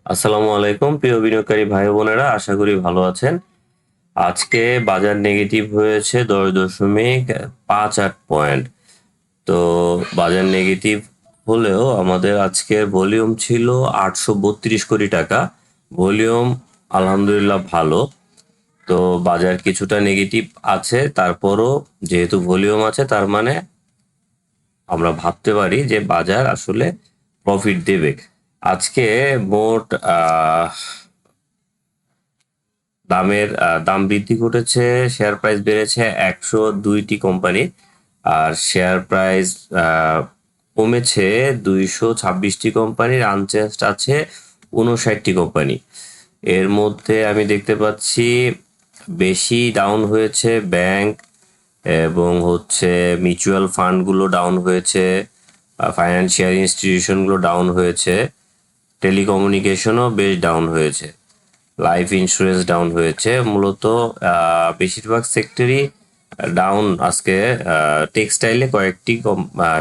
আসসালামু আলাইকুম প্রিয় বিনিয়োগকারী ভাই বোনেরা, আশা করি ভালো আছেন। আজকে বাজার নেগেটিভ হয়েছে 10.58 পয়েন্ট। তো বাজার নেগেটিভ হলেও আমাদের আজকের ভলিউম ছিল 832 কোটি টাকা। ভলিউম আলহামদুলিল্লাহ ভালো। তো বাজার কিছুটা নেগেটিভ আছে, তারপরও যেহেতু ভলিউম আছে তার মানে আমরা ভাবতে পারি যে বাজার আসলে প্রফিট দেবে। আজকে মোট দাম বৃদ্ধি ঘটেছে, শেয়ার প্রাইস বেড়েছে 102টি কোম্পানি, আর শেয়ার প্রাইস কমেছে 226টি কোম্পানির, আনচেঞ্জড আছে 59টি কোম্পানি। এর মধ্যে আমি দেখতে পাচ্ছি বেশি ডাউন হয়েছে ব্যাংক এবং মিউচুয়াল ফান্ডগুলো ডাউন হয়েছে, ফাইন্যান্সিয়াল ইনস্টিটিউশনগুলো ডাউন হয়েছে, টেলিকমিউনিকেশনও বেশ ডাউন হয়েছে, লাইফ ইন্স্যুরেন্স ডাউন হয়েছে। মূলত বেশিরভাগ সেক্টরই ডাউন আজকে। টেক্সটাইলে কয়েকটি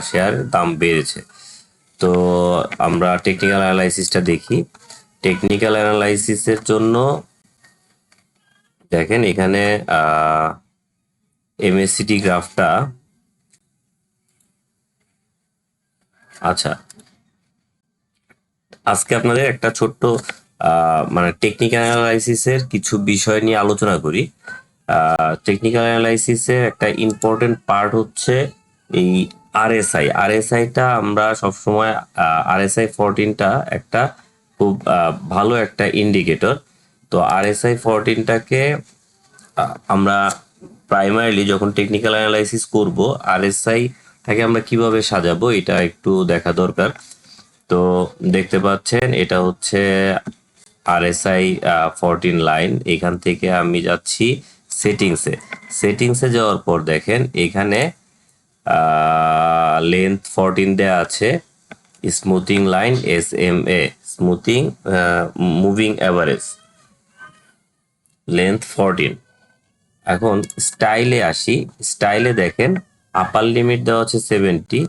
শেয়ার দাম বেড়েছে। তো আমরা টেকনিক্যাল অ্যানালাইসিসটা দেখি। টেকনিক্যাল অ্যানালাইসিসের জন্য দেখেন এখানে এমএসসিটি গ্রাফটা, আচ্ছা আজকে আপনাদের একটা ছোট্ট মানে টেকনিক্যাল অ্যানালাইসিসের কিছু বিষয় নিয়ে আলোচনা করি। টেকনিক্যাল অ্যানালাইসিসের একটা ইম্পর্টেন্ট পার্ট হচ্ছে এই আরএসআইটা আমরা সবসময় আরএসআই 14টা একটা খুব ভালো একটা ইন্ডিকেটর। তো আরএসআই 14টাকে আমরা প্রাইমারিলি যখন টেকনিক্যাল অ্যানালাইসিস করব, আরএসআইটাকে আমরা কিভাবে সাজাবো এটা একটু দেখা দরকার। তো দেখতে পাচ্ছেন এটা হচ্ছে আরএসআই 14 লাইন। এখান থেকে আমি যাচ্ছি সেটিংসে যাওয়ার পর দেখেন এখানে লেন্থ 14 দেয়া আছে, smoothing line SMA, smoothing moving average, length 14। এখন স্টাইলে আসি। স্টাইলে দেখেন আপার লিমিট দেওয়া আছে 70,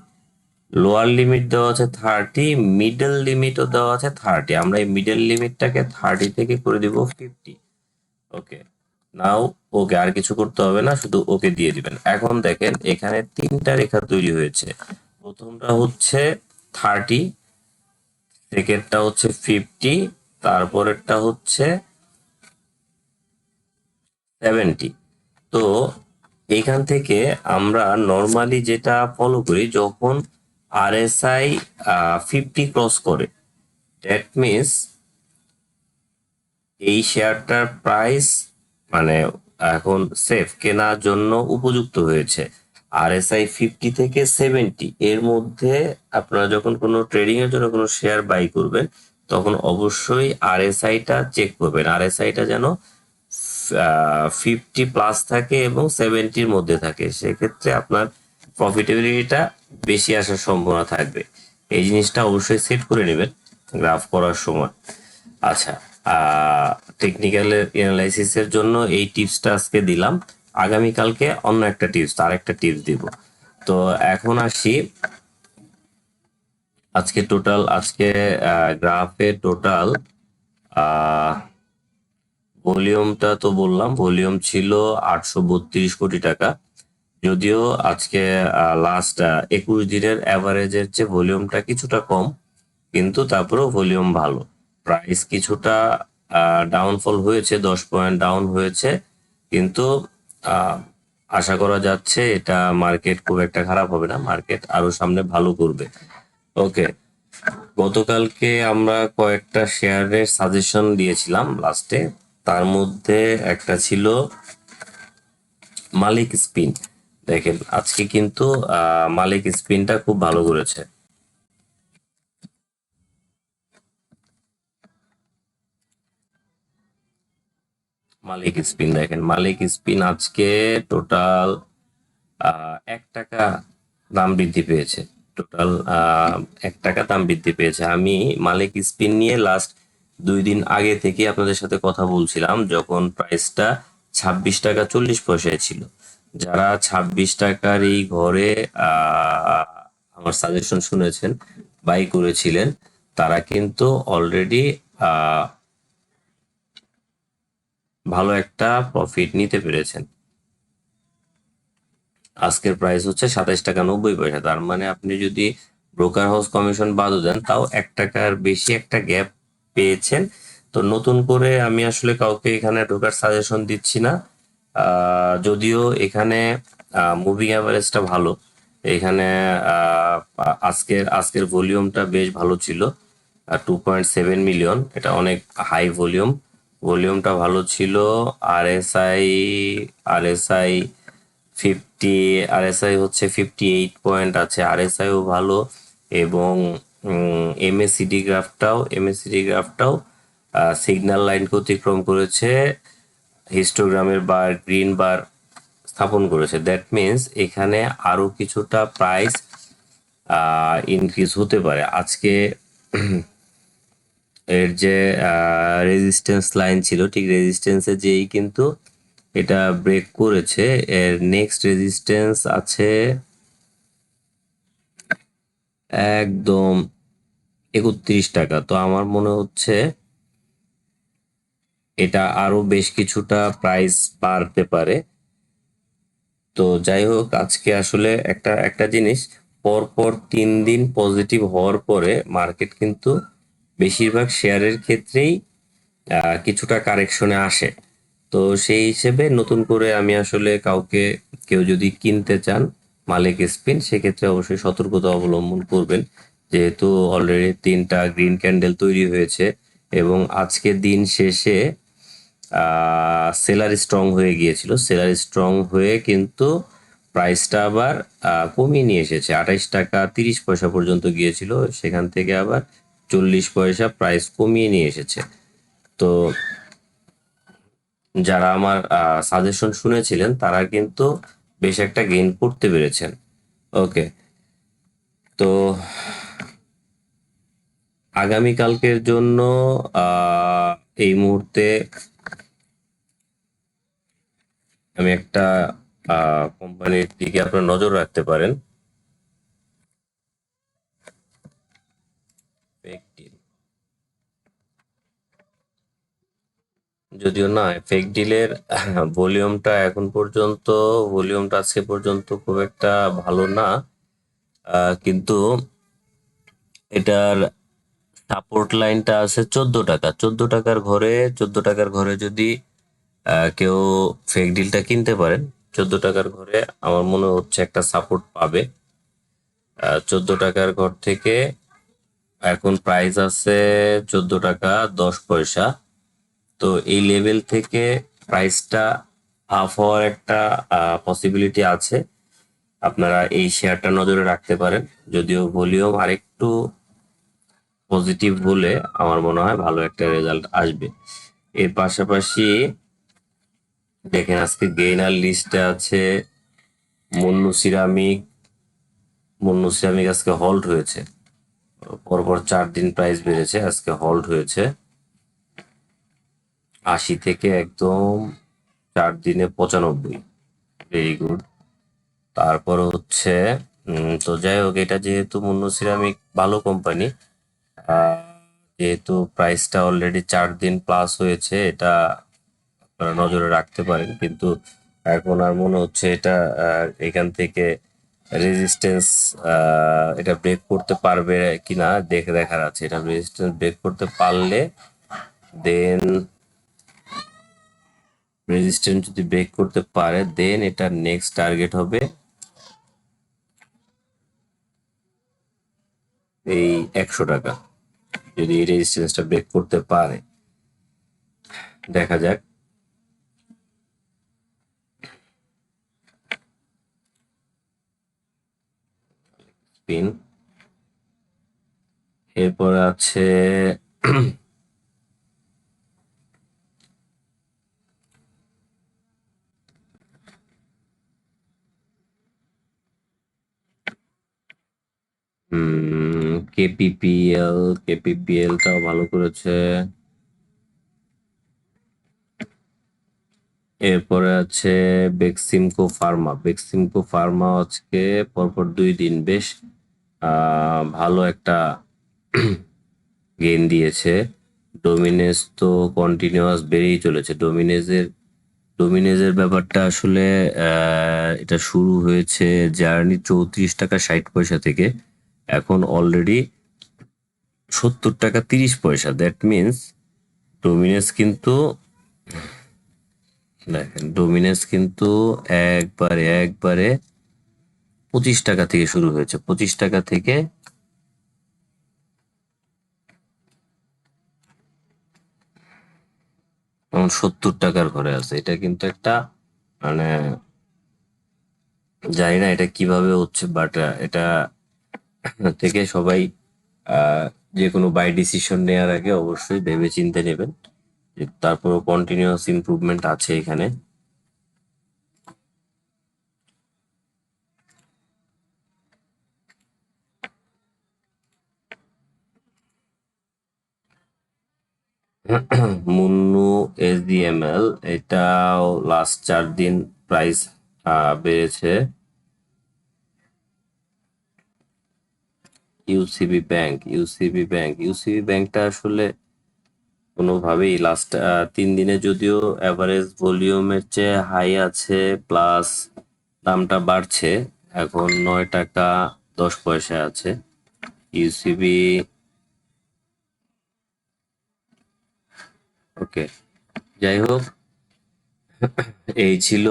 লোয়ার লিমিট দেওয়া আছে 30, মিডল লিমিটও দেওয়া আছে 30। আমরা এই মিডল লিমিটটাকে 30 থেকে করে দিব 50। ওকে, নাও ওকে, আর কিছু করতে হবে না, শুধু ওকে দিয়ে দিবেন। এখন দেখেন এখানে তিনটা রেখা তৈরি হয়েছে। প্রথমটা হচ্ছে 30, সেকেন্ডটা হচ্ছে 50, তারপরেরটা হচ্ছে 70। তো এখান থেকে আমরা নর্মালি যেটা ফলো করি, যখন আরএসআই 50 ক্রস করে, দ্যাট মিনস এই শেয়ারটার প্রাইস মানে এখন সেফ কেনার জন্য উপযুক্ত হয়েছে। আরএসআই 50 থেকে 70 এর মধ্যে আপনারা যখন কোনো ট্রেডিং এর জন্য কোনো শেয়ার বাই করবেন, তখন অবশ্যই আরএসআইটা চেক করবেন। আরএসআইটা যেন 50 প্লাস থাকে এবং 70-র মধ্যে থাকে, সেক্ষেত্রে আপনার প্রফিটেবিলিটিটা বেশি আসার সম্ভাবনা থাকবে। এই জিনিসটা অবশ্যই সেট করে নেবেন গ্রাফ করার সময়। আচ্ছা, টেকনিক্যাল অ্যানালাইসিসের জন্য এই টিপসটা আজকে দিলাম। আগামীকালকে অন্য একটা টিপস, আরেকটা টিপস দিব। তো এখন আসি আজকে গ্রাফে টোটাল ভলিউমটা তো বললাম, ভলিউম ছিল 832 কোটি টাকা। যদিও আজকে লাস্ট 21 দিনের অ্যাভারেজের চেয়ে ভলিউমটা কিছুটা কম, কিন্তু তারপরেও ভলিউম ভালো। প্রাইস কিছুটা ডাউনফল হয়েছে, 10 পয়েন্ট ডাউন হয়েছে, কিন্তু আশা করা যাচ্ছে এটা মার্কেট খুব একটা খারাপ হবে না, মার্কেট আরো সামনে ভালো করবে। ওকে, গতকালকে আমরা কয়েকটা শেয়ারের সাজেশন দিয়েছিলাম লাস্টে, তার মধ্যে একটা ছিল মালিক স্পিন। দেখেন আজকে কিন্তু মালিক স্পিনটা খুব ভালো করেছে। মালিক স্পিন দেখেন, মালিক স্পিন আজকে টোটাল 1 টাকা দাম বৃদ্ধি পেয়েছে। টোটাল 1 টাকা দাম বৃদ্ধি পেয়েছে। আমি মালিক স্পিন নিয়ে লাস্ট 2 দিন আগে থেকে আপনাদের সাথে কথা বলছিলাম, যখন প্রাইসটা 26 টাকা 40 পয়সায় ছিল। যারা 26 টাকার এই ঘরে আমার সাজেশন শুনেছেন, বাই করেছিলেন, তারা কিন্তু অলরেডি ভালো একটা প্রফিট নিতে পেরেছেন। আজকের প্রাইস হচ্ছে 27 টাকা 90 পয়সা। তার মানে আপনি যদি ব্রোকার হাউস কমিশন বাদও দেন, তাও 1 টাকার বেশি একটা গ্যাপ পেয়েছেন। তো নতুন করে আমি আসলে কাউকে এখানে ঢোকার সাজেশন দিচ্ছি না। যদিও এখানে মুভিং অ্যাভারেজটা ভালো। এখানে আজকের ভলিউমটা বেশ ভালো ছিল, 2.7 মিলিয়ন। এটা অনেক হাই ভলিউম, ভলিউমটা ভালো ছিল। আরএসআই আরএসআই 58 পয়েন্ট আছে, আরএসআইও ভালো। এবং এমএসিডি গ্রাফটাও সিগন্যাল লাইনকে অতিক্রম করেছে, হিস্টোগ্রামের বার, গ্রিন বার স্থাপন করেছে। দ্যাট মিন্স এখানে আরো কিছুটা প্রাইস ইনক্রিজ হতে পারে। আজকে এর যে রেজিস্ট্যান্স লাইন ছিল, ঠিক রেজিস্ট্যান্সে যেই কিন্তু এটা ব্রেক করেছে। এর নেক্সট রেজিস্ট্যান্স আছে একদম 31 টাকা। তো আমার মনে হচ্ছে এটা আরো বেশ কিছুটা প্রাইস বাড়তে পারে। তো যাই হোক, আজকে আসলে একটা একটা জিনিস, পরপর 3 দিন পজিটিভ হওয়ার পরে মার্কেট কিন্তু বেশিরভাগ শেয়ারের ক্ষেত্রেই কিছুটা কারেকশনে আসে। তো সেই হিসেবে নতুন করে আমি আসলে কেউ যদি কিনতে চান মালিক স্পিন, সেক্ষেত্রে অবশ্যই সতর্কতা অবলম্বন করবেন। যেহেতু অলরেডি 3টা গ্রিন ক্যান্ডেল তৈরি হয়েছে এবং আজকে দিন শেষে সেলার স্ট্রং হয়ে গিয়েছিল। সেলার স্ট্রং হয়ে কিন্তু প্রাইসটা আবার কমিয়ে নিয়ে এসেছে, 28 টাকা 30 পয়সা পর্যন্ত গিয়েছিল, সেখান থেকে আবার 40 পয়সা প্রাইস কমিয়ে নিয়ে এসেছে। তো যারা আমার সাজেশন শুনেছিলেন তারা কিন্তু বেশ একটা গেইন করতে পেরেছেন। ওকে, তো আগামীকালকের জন্য এই মুহূর্তে আমি একটা কোম্পানির দিকে আপনার নজর রাখতে পারেন। যদিও না, ফেক ডিলের ভলিউমটা আজকে পর্যন্ত খুব একটা ভালো না, কিন্তু এটার সাপোর্ট লাইনটা আছে 14 টাকা। 14 টাকার ঘরে যদি কেউ ফেক ডিলটা কিনতে পারেন, 14 টাকার ঘরে আমার মনে হচ্ছে একটা সাপোর্ট পাবে। 14 টাকার ঘর থেকে এখন প্রাইস আছে 14 টাকা 10 পয়সা। তো এই লেভেল থেকে প্রাইসটা হাফ হওয়ার একটা পসিবিলিটি আছে। আপনারা এই শেয়ারটা নজরে রাখতে পারেন। যদিও ভলিউম আরেকটু পজিটিভ হলে আমার মনে হয় ভালো একটা রেজাল্ট আসবে। এর পাশাপাশি দেখেন, আজকে গেইনার লিস্টে আছে মুন্নু সিরামিক। মুন্নু সিরামিক আজকে হল্ড হয়েছে, পরপর 4 দিন প্রাইস বেড়েছে, আজকে হল্ড হয়েছে 80 থেকে একদম 4 দিনে 95। Very good. তারপর হচ্ছে তো যাই হোক, এটা যেহেতু মুন্নু সিরামিক ভালো কোম্পানি, যেহেতু প্রাইসটা অলরেডি 4 দিন প্লাস হয়েছে, এটা আপনারা নজরে রাখতে পারেন। কিন্তু এখন আর মনে হচ্ছে এটা এখান থেকে রেজিস্ট্যান্স এটা ব্রেক করতে পারবে কিনা দেখার আছে। এটা রেজিস্ট্যান্স ব্রেক করতে পারলে, দেন রেজিস্ট্যান্স যদি ব্রেক করতে পারে, দেন এটা নেক্সট টার্গেট হবে এই 100 টাকা। যদি এই রেজিস্ট্যান্সটা ব্রেক করতে পারে, দেখা যাক। পিন এরপর আছে কেপিপিএলটাও ভালো করেছে। এরপরে আছে বেক্সিমকো ফার্মা আজকে পরপর 2 দিন বেশ ভালো একটা গেইন দিয়েছে। ডোমিনেজ তো কন্টিনিউয়াস বেড়েই চলেছে। ডোমিনেজের ব্যাপারটা আসলে এটা শুরু হয়েছে জার্নি 34 টাকা 60 পয়সা থেকে, এখন অলরেডি 70 টাকা 30 পয়সা। দ্যাট মিনস ডোমিনেজ কিন্তু, দেখেন ডোমিনেজ কিন্তু একবারে একবারে 25 টাকা থেকে শুরু হয়েছে, 25 টাকা থেকে এখন 70 টাকার ঘরে আছে। এটা কিন্তু একটা মানে জানি না এটা কিভাবে হচ্ছে, বাট এটা থেকে সবাই আহ, যে কোনো বাই ডিসিশন নেওয়ার আগে অবশ্যই ভেবে চিন্তে নেবেন। তারপরও কন্টিনিউয়াস ইমপ্রুভমেন্ট আছে এখানে। মুন্নু SDML, এটাও লাস্ট 4 দিন প্রাইস বেড়েছে। ইউসিবি ব্যাংকটা আসলে কোনোভাবেই লাস্ট 3 দিনে যদিও অ্যাভারেজ ভলিউমের চেয়ে হাই আছে, প্লাস দামটা বাড়ছে, এখন 9 টাকা 10 পয়সা আছে ইউসিবি। ওকে, যাই হোক, এই ছিল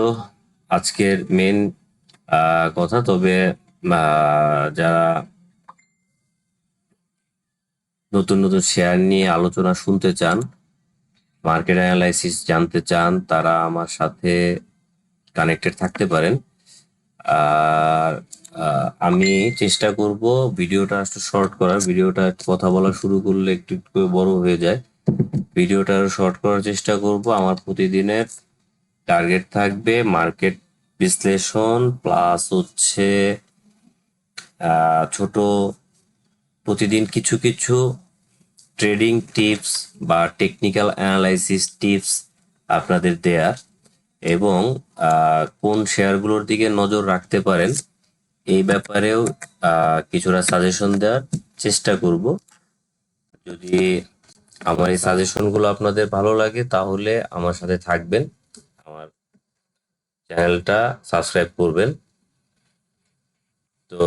আজকের মেন কথা। তবে যারা নতুন নতুন শেয়ার নিয়ে আলোচনা শুনতে চান, মার্কেট অ্যানালাইসিস জানতে চান, তারা আমার সাথে কানেক্টেড থাকতে পারেন। আর আমি চেষ্টা করব ভিডিওটা একটু শর্ট করার। ভিডিওটা কথা বলা শুরু করলে একটু একটু করে বড় হয়ে যায়। ভিডিওটা শর্ট করার চেষ্টা করব। আমার প্রতিদিনের টার্গেট থাকবে মার্কেট বিশ্লেষণ, প্লাস হচ্ছে ছোট প্রতিদিন কিছু কিছু ট্রেডিং টিপস বা টেকনিক্যাল অ্যানালাইসিস টিপস আপনাদের দেয়ার, এবং কোন শেয়ারগুলোর দিকে নজর রাখতে পারেন এই ব্যাপারেও কিছুটা সাজেশন দেওয়ার চেষ্টা করব। যদি আমার এই সাজেশনগুলো আপনাদের ভালো লাগে তাহলে আমার সাথে থাকবেন, আমার চ্যানেলটা সাবস্ক্রাইব করবেন। তো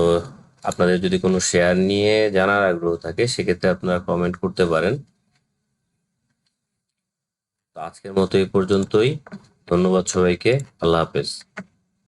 আপনাদের যদি কোনো শেয়ার নিয়ে জানার আগ্রহ থাকে সেক্ষেত্রে আপনারা কমেন্ট করতে পারেন। তো আজকের মতো এই পর্যন্তই। ধন্যবাদ সবাইকে। আল্লাহ হাফেজ।